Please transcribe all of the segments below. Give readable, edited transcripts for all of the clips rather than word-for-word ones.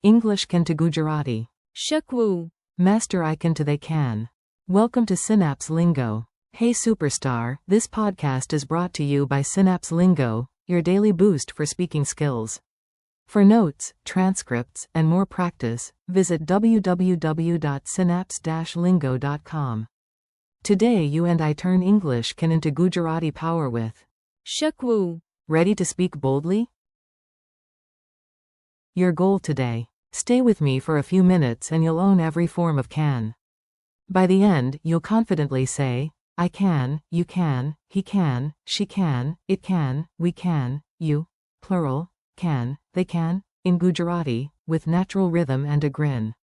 English can to Gujarati. Ch.4. Master I can to they can. Welcome to Synapse Lingo. Hey superstar, this podcast is brought to you by Synapse Lingo, your daily boost for speaking skills. For notes, transcripts, and more practice, visit www.synapse-lingo.com. Today you and I turn English can into Gujarati power with Ch.4. Ready to speak boldly? Your goal today. Stay with me for a few minutes and you'll own every form of can. By the end, you'll confidently say, I can, you can, he can, she can, it can, we can, you, plural, can, they can, in Gujarati, with natural rhythm and a grin.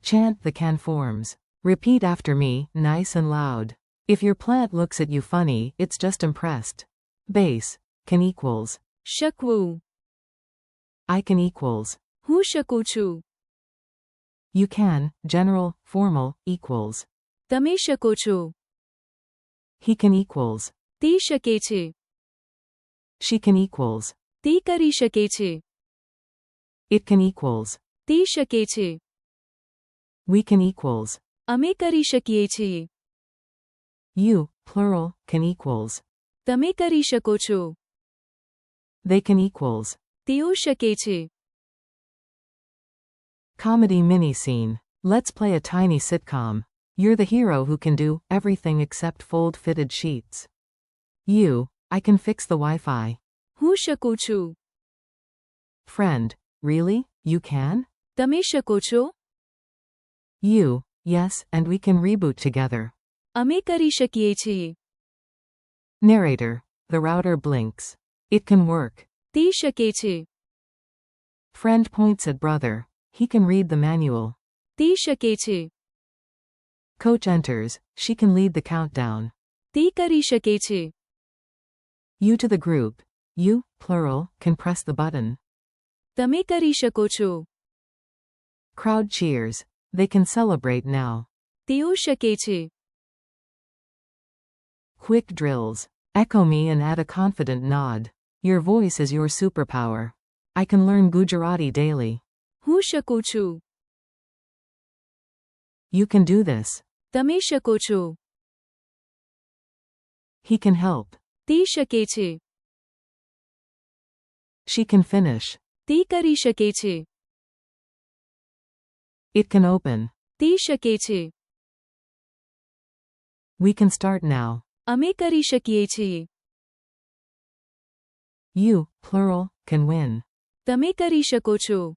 Chant the can forms. Repeat after me, nice and loud. If your plant looks at you funny, it's just impressed. Base, can equals. Ch.4. I can equals. હું શકું છું. You can, general, formal, equals. તમે શકો છો. He can equals. તે શકે છે. She can equals. તે કરી શકે છે. It can equals. તે શકે છે. We can equals. અમે કરી શકીએ છીએ. You, plural, can equals. તમે કરી શકો છો. They can equals. તેઓ શકે છે. Comedy mini scene. Let's play a tiny sitcom. You're the hero who can do everything except fold fitted sheets. You, I can fix the Wi-Fi. હું શકું છું. Friend, really? You can? તમે શકો છો? You, yes, and we can reboot together. અમે કરી શકીએ છીએ. Narrator, the router blinks. It can work. તે શકે છે. Friend points at brother. He can read the manual. તે શકે છે. Coach enters. She can lead the countdown. તે કરી શકે છે. You to the group. You, plural, can press the button. તમે કરી શકો છો. Crowd cheers. They can celebrate now. તેઓ શકે છે. Quick drills. Echo me and add a confident nod. Your voice is your superpower. I can learn Gujarati daily. હું શકું છું. You can do this. તમે શકો છો. He can help. તે શકે છે. She can finish. તે કરી શકે છે. It can open. તે શકે છે. We can start now. અમે કરી શકીએ છીએ. You, plural, can win. તમે કરી શકો છો.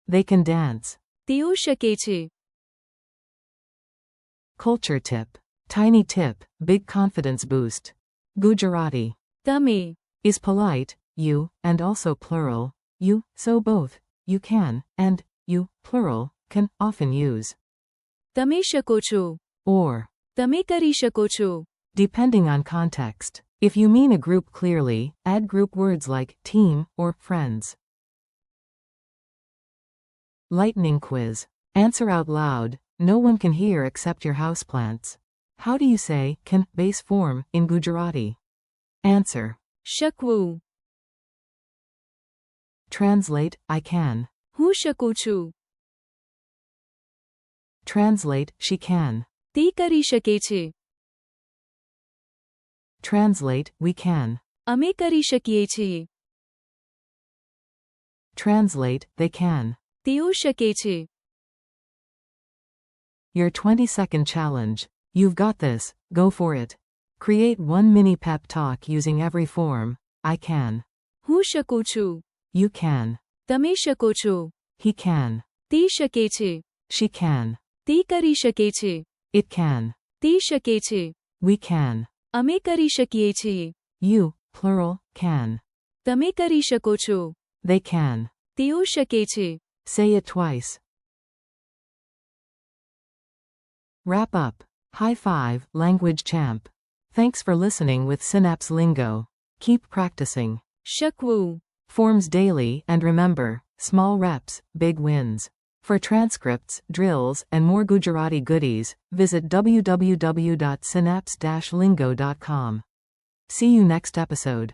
They can dance. તેઓ શકે છે. Culture tip. Tiny tip, big confidence boost. Gujarati. તમે. Is polite, you, and also plural, you, so both, you can, and, you, plural, can often use. તમે શકો છો. Or. તમે કરી શકો છો. Depending on context. If you mean a group clearly, add group words like team or friends. Lightning quiz. Answer out loud. No one can hear except your houseplants. How do you say can base form in Gujarati? Answer. શકવું. Translate, I can. હું શકું છું. Translate, she can. તે કરી શકે છે. Translate, we can. અમે કરી શકીએ છીએ. Translate, they can. તેઓ શકે છે. Your 20-second challenge. You've got this, go for it. Create one mini pep talk using every form. I can. હું શકું છું. You can. તમે શકો છો. He can. તે શકે છે. She can. તે કરી શકે છે. It can. તે શકે છે. We can. અમે કરી શકીએ છીએ. You, plural, can. તમે કરી શકો છો. They can. તેઓ શકે છે. Say it twice. Wrap up. High five, language champ. Thanks for listening with Synapse Lingo. Keep practicing. શકવું. Forms daily, and remember, small reps, big wins. For transcripts, drills, and more Gujarati goodies, visit www.synapse-lingo.com. See you next episode.